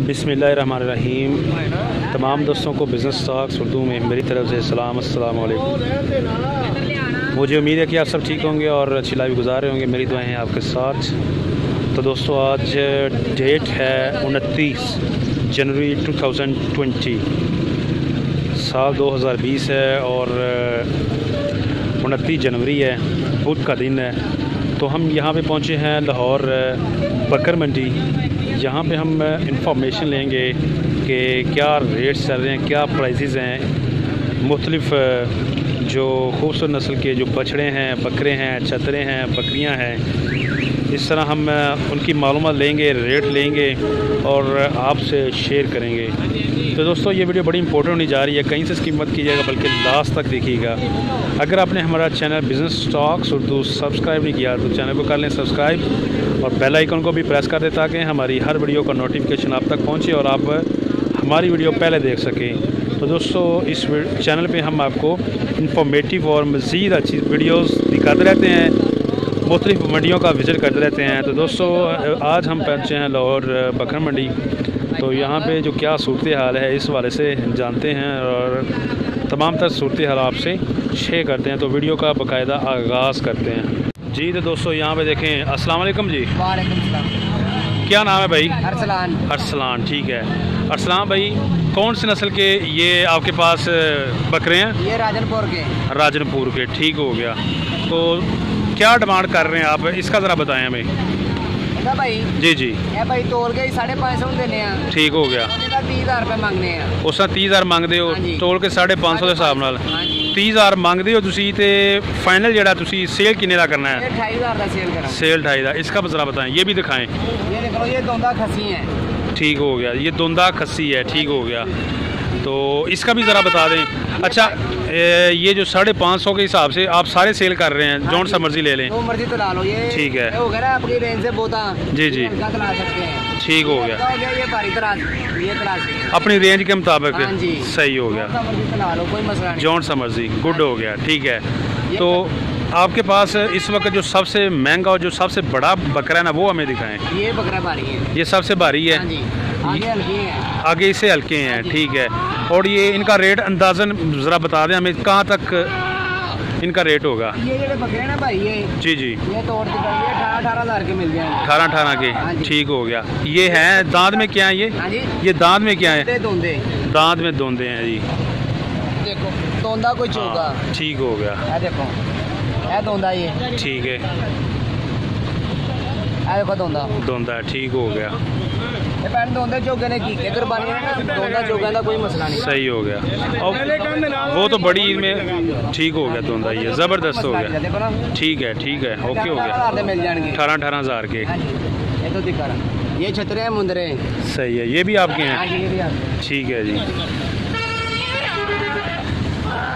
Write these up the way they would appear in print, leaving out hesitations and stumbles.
बिस्मिल्लाहिर्रहमानिर्रहीम। तमाम दोस्तों को बिज़नेस टॉक्स उर्दू में मेरी तरफ से सलाम, अस्सलाम वालेकुम। मुझे उम्मीद है कि आप सब ठीक होंगे और अच्छी लाइफ गुजार रहे होंगे। मेरी दुआएं हैं आपके साथ। तो दोस्तों, आज डेट है 29 जनवरी 2020, साल 2020 है और 29 जनवरी है, बुध का दिन है। तो हम यहाँ पे पहुँचे हैं लाहौर बकर मंडी। यहाँ पे हम इंफॉर्मेशन लेंगे कि क्या रेट्स चल रहे हैं, क्या प्राइसेस हैं। मुख्तलिफ़ जो खूबसूरत नस्ल के जो बछड़े हैं, बकरे हैं, चतरे हैं, बकरियाँ हैं, इस तरह हम उनकी मालूमात लेंगे, रेट लेंगे और आपसे शेयर करेंगे। तो दोस्तों, ये वीडियो बड़ी इंपॉर्टेंट होने जा रही है। कहीं से स्किप मत कीजिएगा बल्कि लास्ट तक देखिएगा। अगर आपने हमारा channel business talks Urdu subscribe नहीं किया तो चैनल को कर लें सब्सक्राइब और बेल आइकन को भी प्रेस कर दें ताकि हमारी हर वीडियो का नोटिफिकेशन आप तक पहुँचे और आप हमारी वीडियो पहले देख सकें। तो दोस्तों, इस चैनल पे हम आपको इंफॉर्मेटिव और मज़ीद अच्छी वीडियोस दिखाते रहते हैं, मुख्तलिफ मंडियों का विज़िट करते रहते हैं। तो दोस्तों, आज हम पहुँचे हैं लाहौर बकर मंडी। तो यहाँ पे जो क्या सूरत हाल है इस वाले से जानते हैं और तमाम तर सूरत हाल आपसे शेयर करते हैं। तो वीडियो का बाकायदा आगाज़ करते हैं जी। तो दोस्तों, यहाँ पे देखें। अस्सलाम वालेकुम जी। वालेकुम सलाम। क्या नाम है भाई? अरसलान। अरसलान, ठीक है। अरसलान भाई, कौन सी नस्ल के ये आपके पास बकरे हैं? ये राजनपुर के। राजनपुर के, ठीक हो गया। तो क्या डिमांड कर रहे हैं आप, इसका ज़रा बताएं हमें। भाई जी जी, ये भाई तोल के 550 देने हैं। ठीक हो गया। 30,000 रुपए मांगने हैं। उस 30,000 मंगते हो, तोल के 550 के हिसाब नाल 30,000 मंगते हो तुसी। ते फाइनल जेड़ा तुसी सेल किन्ने दा करना है? 28,000 का सेल करा। सेल 28,000। इसका ज़रा बताएं, ये भी दिखाएं। ये देखो, ये दोंदा खस्सी है। ठीक हो गया, ये दोंदा खस्सी है, ठीक हो गया। तो इसका भी ज़रा बता दें। अच्छा, ये जो 550 के हिसाब से आप सारे सेल कर रहे हैं, जौन सा मर्जी ले लें? जो मर्जी तो ला लो। ये ठीक है, हो गया आपकी रेंज से बोता। जी जी, तला सकते हैं। ठीक हो गया। ये भारी तलाश, ये तलाश अपनी रेंज के मुताबिक। हाँ जी, सही हो गया। तला लो, कोई मसला नहीं। जौन सा मर्जी, गुड हो गया, ठीक है। तो आपके पास इस वक्त जो सबसे महंगा और जो सबसे बड़ा बकरा है ना, वो हमें दिखाएं। ये बकरा भारी है। ये सबसे भारी है। हाँ जी, आगे हल्के हैं। आगे इससे हल्के हैं, ठीक है। और ये इनका रेट अंदाज़न ज़रा बता दें हमें, कहाँ तक इनका रेट होगा? ये जो बकरे ना भाई, ये जी जी, ये तोड़ के 18,000 के मिल जाएंगे। 18 के, ठीक हो गया। ये हैं दांत में क्या है ये? हाँ जी, ये दांत में क्या है? दोंदे। दांत में दोंदे हैं जी। देखो दोंदा कोई चौका। ठीक हो गया। ये देखो, ये दोंदा, ये ठीक है। ये देखो दोंदा, दोंदा, ठीक हो गया। ये पैन दोंदे चौके ने की के कुर्बानी है ना, दोंदा चौका का कोई मसला नहीं। सही हो गया। और वो तो बड़ी ईद में ठीक हो गया दोंदा, ये ज़बरदस्त हो गया। देखो ना, ठीक है, ठीक है, ओके हो गया। मिल जाएंगे 18,000 के। ये तो दिखा रहा। ये छतरे हैं, मुंदरे। सही है, ये भी आपके हैं? ये भी आपके। ठीक है जी।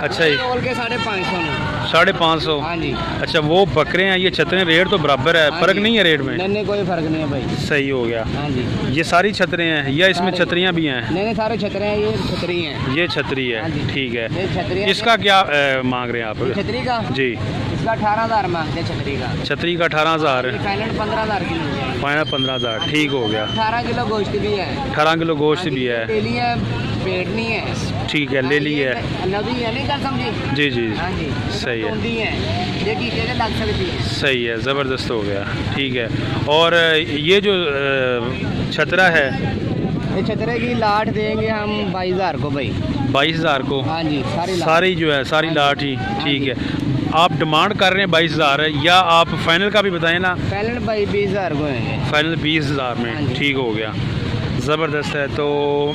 अच्छा जी, तोल के 550। 550। हाँ जी। अच्छा, वो बकरे हैं, ये छतरे, रेट तो बराबर है, फ़र्क नहीं है रेट में? नहीं, कोई फर्क नहीं है भाई। सही हो गया। हाँ जी, ये सारी छतरे हैं या इसमें छतरियाँ भी हैं? नहीं, सारे छतरे हैं। ये छतरी हैं। ये छतरी है, ठीक है। ये छतरी है। इसका क्या मांग रहे हैं आप? छतरी का जी, इसका 18,000 मांगते हैं। छतरी का, छतरी का 18,000। फाइनल 15,000 की मिल जाएगी। फाइनल 15,000, ठीक हो गया। 18 किलो गोश्त भी है। 18 किलो गोश्त भी है, पेली है, पेटनी है। ठीक है, ले ली है। नदी है, नहीं कर समझी? जी जी, हाँ जी, सही है। ये कीके के लग सकती है। सही है, ज़बरदस्त हो गया, ठीक है। और ये जो छतरा है, ये छतरे की लाट देंगे हम 22,000 को भाई। 22,000 को? हाँ जी, सारी जो है, सारी लाट ही, ठीक है। आप डिमांड कर रहे हैं 22,000 या आप फाइनल का भी बताएं ना? फाइनल भाई 20,000 को है। फाइनल 20,000 में, ठीक हो गया, ज़बरदस्त है। तो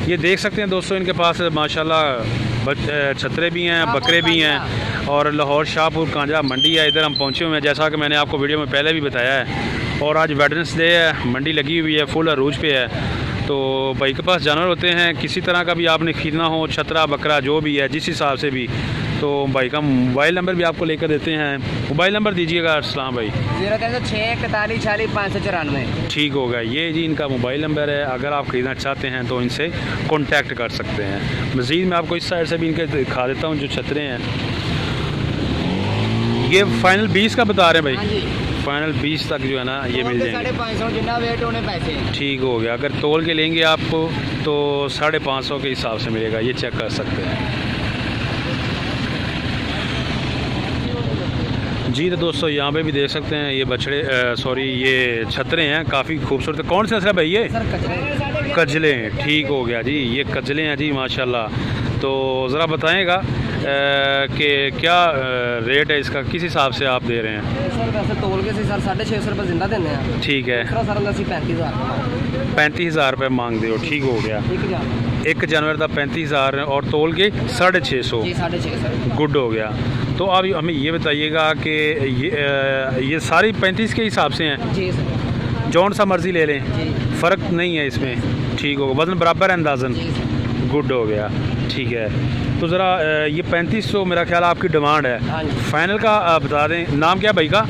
ये देख सकते हैं दोस्तों, इनके पास माशाल्लाह छतरे भी हैं, बकरे भी हैं और लाहौर शाहपुर कांजा मंडी है, इधर हम पहुंचे हुए हैं जैसा कि मैंने आपको वीडियो में पहले भी बताया है। और आज वेडनेसडे है, मंडी लगी हुई है, फुल अरूज पे है। तो भाई के पास जानवर होते हैं, किसी तरह का भी आपने खरीदना हो, छतरा बकरा जो भी है, जिस हिसाब से भी, तो भाई का मोबाइल नंबर भी आपको लेकर देते हैं। मोबाइल नंबर दीजिएगा अरसलान भाई। 036414594। ठीक होगा, ये जी इनका मोबाइल नंबर है। अगर आप ख़रीदना चाहते हैं तो इनसे कांटेक्ट कर सकते हैं। मज़ीद मैं आपको इस साइड से भी इनके दिखा देता हूँ जो छतरे हैं। ये फाइनल 20 का बता रहे हैं भाई? फाइनल 20 तक जो है ना ये मिल जाएंगे। 550 जितना वेट होने पैसे। ठीक हो गया। अगर तोल के लेंगे आपको तो 550 के हिसाब से मिलेगा, ये चेक कर सकते हैं जी। तो दोस्तों यहाँ पे भी देख सकते हैं ये बछड़े सॉरी ये छतरे हैं, काफ़ी खूबसूरत। कौन से नस्ल है भाई ये? कजले। ठीक हो गया जी, ये कजले हैं जी माशाल्लाह। तो ज़रा बताएगा कि क्या रेट है इसका, किस हिसाब से आप दे रहे हैं? सर वैसे तोल के से सर 650 रुपये जिंदा देने हैं। ठीक है। सर 35,000 35,000 रुपये मांग दे हो। ठीक हो गया। एक जानवर का 35,000 और तोल के 650। 650 गुड हो गया। तो आप हमें ये बताइएगा कि ये सारी 35 के हिसाब से हैं जी सर, जौन सा मर्ज़ी ले लें, फ़र्क नहीं है इसमें? ठीक होगा, वज़न बराबर है अंदाज़न? गुड हो गया। ठीक है। तो ज़रा ये 3500 मेरा ख्याल आपकी डिमांड है। फ़ाइनल का आप बता दें। नाम क्या भाई का?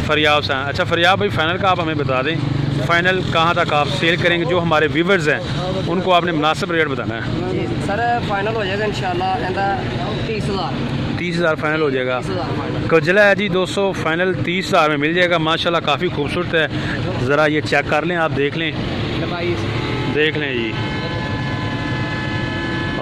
फरियाब हुसैन। अच्छा फरियाब भाई, फ़ाइनल का आप हमें बता दें, फ़ाइनल कहाँ तक आप सेल करेंगे? जो हमारे व्यूवर्स हैं उनको आपने मुनासिब रेट बताना है। सर फाइनल हो जाएगा इंशाल्लाह 30,000 फाइनल हो जाएगा। कजला है जी दोस्तों, फाइनल 30,000 में मिल जाएगा माशाल्लाह, काफ़ी खूबसूरत है। ज़रा ये चेक कर लें, आप देख लें, देख लें जी,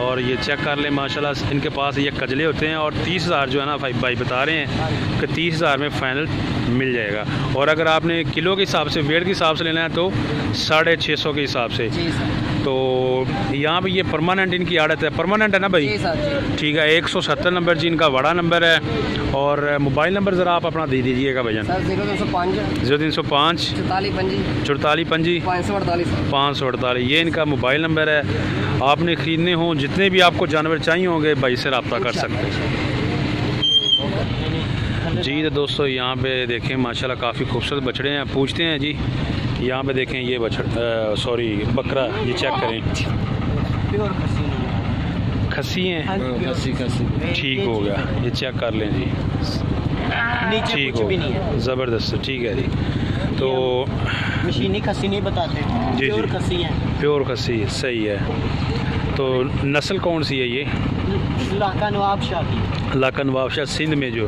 और ये चेक कर लें माशाल्लाह। इनके पास ये कजले होते हैं और 30,000 जो है ना भाई बता रहे हैं कि 30,000 में फ़ाइनल मिल जाएगा। और अगर आपने किलो के हिसाब से, वेट के हिसाब से लेना है तो 650 के हिसाब से। तो यहाँ पे ये परमानेंट इनकी आड़त है, परमानेंट है ना भाई? ठीक है। 170 नंबर जी इनका बड़ा नंबर है। और मोबाइल नंबर ज़रा आप अपना दे दीजिएगा भैया। 0305 44 5 548, ये इनका मोबाइल नंबर है। आपने ख़रीदने हों, जितने भी आपको जानवर चाहिए होंगे भाई से रब्ता कर सकते हैं जी। तो दोस्तों यहाँ पे देखें माशाल्लाह काफ़ी खूबसूरत बछड़े हैं। पूछते हैं जी, यहाँ पे देखें ये सॉरी बकरा, ये चेक करें, खस्सी हैं। ठीक हो गया, ये चेक कर लें जी। ठीक हो, ज़बरदस्त। ठीक है जी। तो मशीनी खस्सी नहीं बताते जी, प्योर खस्सी है। प्योर खस्सी, सही है। तो नस्ल कौन सी है ये? लाका नवाब शाह की। लाका नवाब शाह सिंध में जो।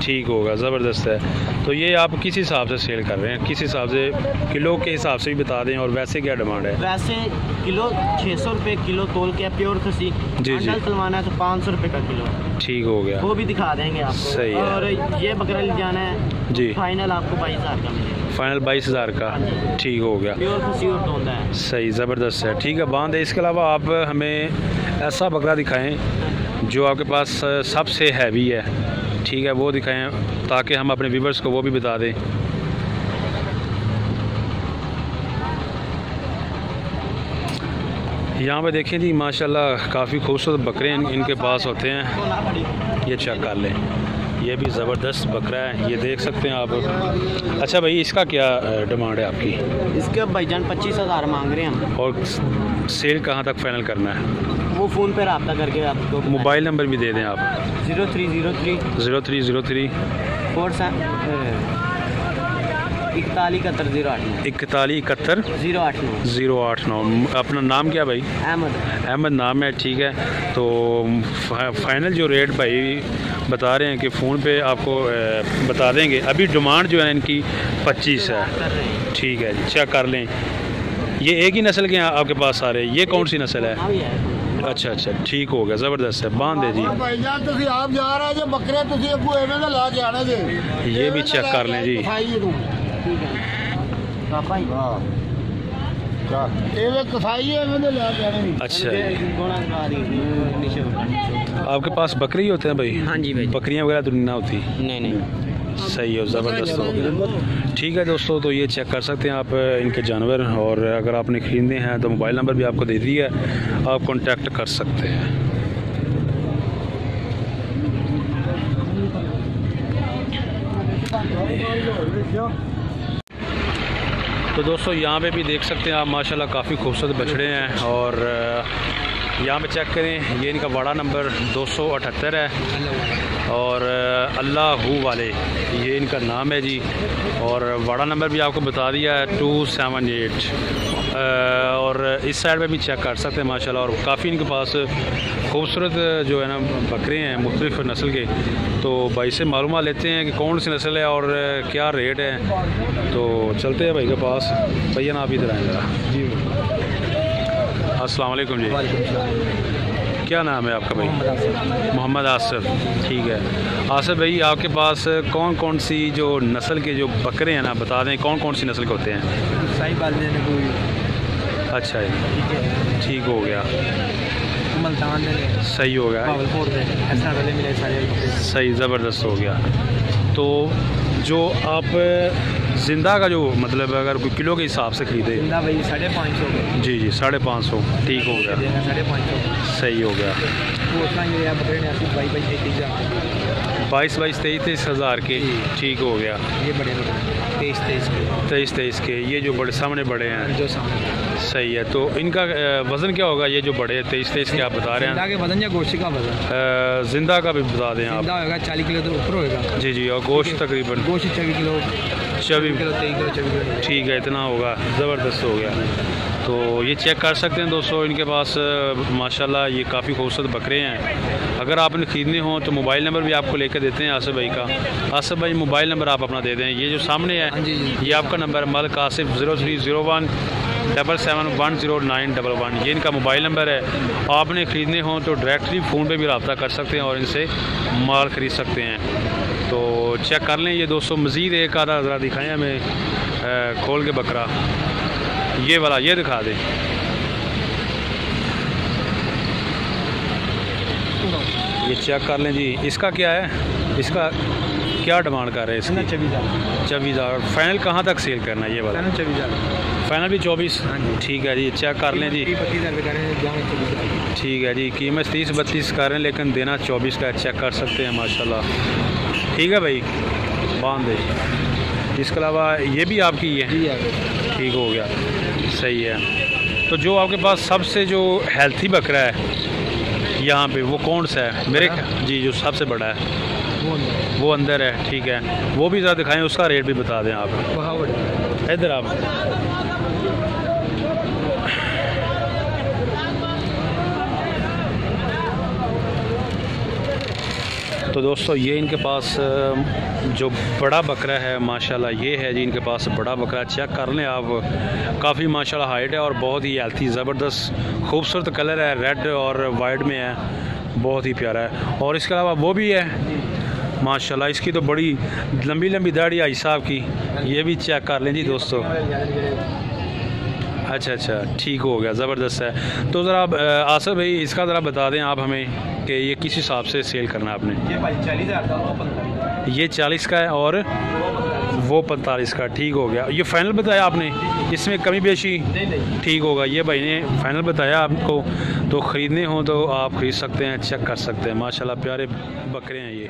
ठीक होगा, ज़बरदस्त है। तो ये आप किस हिसाब से सेल कर रहे हैं? किस हिसाब से? किलो के हिसाब से भी बता दें, और वैसे क्या डिमांड है? वैसे किलो 600 रुपये किलो तोल के प्योर खस्सी। जी जी। तलवाना है तो 500 रुपये का किलो। ठीक हो गया, वो भी दिखा देंगे आपको। सही है। और ये बकरा ले जाना है जी, फाइनल आपको 22,000 का मिलेगा। फाइनल 22,000 का। ठीक हो गया, प्योर खस्सी और तोलता है। सही, ज़बरदस्त है। ठीक है, बांध है। इसके अलावा आप हमें ऐसा बकरा दिखाएं जो आपके पास सबसे हैवी है। ठीक है, वो दिखाएं ताकि हम अपने व्यूवर्स को वो भी बता दें। यहाँ पे देखें जी माशाल्लाह काफ़ी खूबसूरत बकरे इनके पास होते हैं। ये चेक कर लें, ये भी ज़बरदस्त बकरा है, ये देख सकते हैं आप। अच्छा भाई, इसका क्या डिमांड है आपकी? इसके भाईजान 25,000 मांग रहे हैं हम। और सेल कहाँ तक फाइनल करना है? वो फ़ोन पे रब्ता करके आपको। मोबाइल नंबर भी दे दें आप। 0303 4171 4171 089। अपना नाम क्या भाई? अहमद नाम है। ठीक है। तो फाइनल जो रेट भाई बता रहे हैं कि फ़ोन पे आपको बता देंगे। अभी डिमांड जो है इनकी 25 है। ठीक है जी, चेक कर लें। ये एक ही नस्ल के हैं आपके पास सारे? ये कौन सी नस्ल है? अच्छा अच्छा, ठीक हो गया, ज़बरदस्त है। बांध दे जी। ये भी चेक कर लें जी। अच्छा, आपके पास बकरी होते हैं भाई? हाँ जी भाई। बकरियां वगैरह तो नहीं होती? नहीं। सही है, ज़बरदस्त हो गया। ठीक है दोस्तों, तो ये चेक कर सकते हैं आप इनके जानवर। और अगर आपने ख़रीदने हैं तो मोबाइल नंबर भी आपको दे दिया है, आप कांटेक्ट कर सकते हैं। तो दोस्तों यहाँ पे भी देख सकते हैं आप माशाल्लाह काफ़ी खूबसूरत बछड़े हैं। और यहाँ पे चेक करें, ये इनका बड़ा नंबर 278 है। और अल्लाहू वाले ये इनका नाम है जी। और वाड़ा नंबर भी आपको बता दिया है 278। और इस साइड पे भी चेक कर सकते हैं माशाल्लाह। और काफ़ी इनके पास खूबसूरत जो है ना बकरे हैं मुख्तलिफ़ नस्ल के। तो भाई से मालूमात लेते हैं कि कौन सी नस्ल है और क्या रेट है। तो चलते हैं भाई के पास। भैया ना आप इधर आएँ ज़रा जी। अस्सलाम वालेकुम जी। क्या नाम है आपका भाई? मोहम्मद आसिफ। ठीक है आसिफ भाई, आपके पास कौन कौन सी जो नस्ल के जो बकरे हैं ना बता दें, कौन कौन सी नस्ल के होते हैं? अच्छा है, ठीक हो गया, सही हो गया, सही ज़बरदस्त हो गया। तो जो आप ज़िंदा का जो मतलब अगर कोई किलो के हिसाब से ख़रीदे, 550 जी जी 550, ठीक हो गया, 550 सही हो गया। 22-23 हज़ार के, ठीक हो गया। ये बड़े 23 के ये जो बड़े सामने बड़े हैं, जो सामने सही है। तो इनका वज़न क्या होगा? ये जो बड़े 23 के आप बता रहे हैं, के वजन या गोश्त का वजन? ज़िंदा का भी बता दें आप। होगा 40 किलो तो ऊपर होगा। जी जी। और गोश्त तकरीबन 24 किलो, 24 किलो, ठीक है, इतना होगा, ज़बरदस्त हो गया। तो ये चेक कर सकते हैं दोस्तों, इनके पास माशाल्लाह ये काफ़ी खूबसूरत बकरे हैं। अगर आपने ख़रीदने हो तो मोबाइल नंबर भी आपको लेकर देते हैं आसिफ भाई का। आसिफ भाई मोबाइल नंबर आप अपना दे दें। ये जो सामने है ये आपका नंबर है, मलिक आसिफ 0301 77109111, ये इनका मोबाइल नंबर है। आपने ख़रीदने हो तो डायरेक्टली फ़ोन पे भी रब्ता कर सकते हैं और इनसे माल ख़रीद सकते हैं। तो चेक कर लें ये दोस्तों। मज़ीद एक आधा ज़रा दिखाएँ हमें खोल के बकरा, ये वाला ये दिखा दें। ये चेक कर लें जी। इसका क्या है, इसका क्या डिमांड कर रहे हैं? इसकी 24,000। फाइनल कहाँ तक सेल करना है? ये वाला 24,000, फाइनल भी 24। ठीक है जी, चेक कर लें जी। 32,000 ठीक है जी, कीमत 30-32 कर रहे हैं लेकिन देना 24 का। चेक कर सकते हैं माशाल्लाह। ठीक है भाई, बांध दे। इसके अलावा ये भी आपकी है, ठीक हो गया, सही है। तो जो आपके पास सबसे जो हेल्थी बकरा है यहाँ पे वो कौन सा है? मेरे जी जो सबसे बड़ा है वो अंदर है, ठीक है, वो भी ज़रा दिखाएं, उसका रेट भी बता दें आप। इधर आप। तो दोस्तों ये इनके पास जो बड़ा बकरा है माशाल्लाह ये है जी, इनके पास बड़ा बकरा। चेक कर लें आप, काफ़ी माशाल्लाह हाइट है और बहुत ही हेल्थी ज़बरदस्त खूबसूरत कलर है, रेड और वाइट में है, बहुत ही प्यारा है। और इसके अलावा वो भी है माशाल्लाह, इसकी तो बड़ी लंबी लंबी दाढ़ी आई साहब की, ये भी चेक कर लें जी दोस्तों। अच्छा, ठीक हो गया, ज़बरदस्त है। तो ज़रा आसिफ भाई इसका ज़रा बता दें आप हमें कि ये किस हिसाब से सेल करना है आपने? ये 40 का है और वो 45 का, ठीक हो गया। ये फ़ाइनल बताया आपने, इसमें कमी बेशी ठीक होगा। ये भाई ने फ़ाइनल बताया आपको, तो ख़रीदने हो तो आप ख़रीद सकते हैं, चेक कर सकते हैं। माशाल्लाह प्यारे बकरे हैं ये।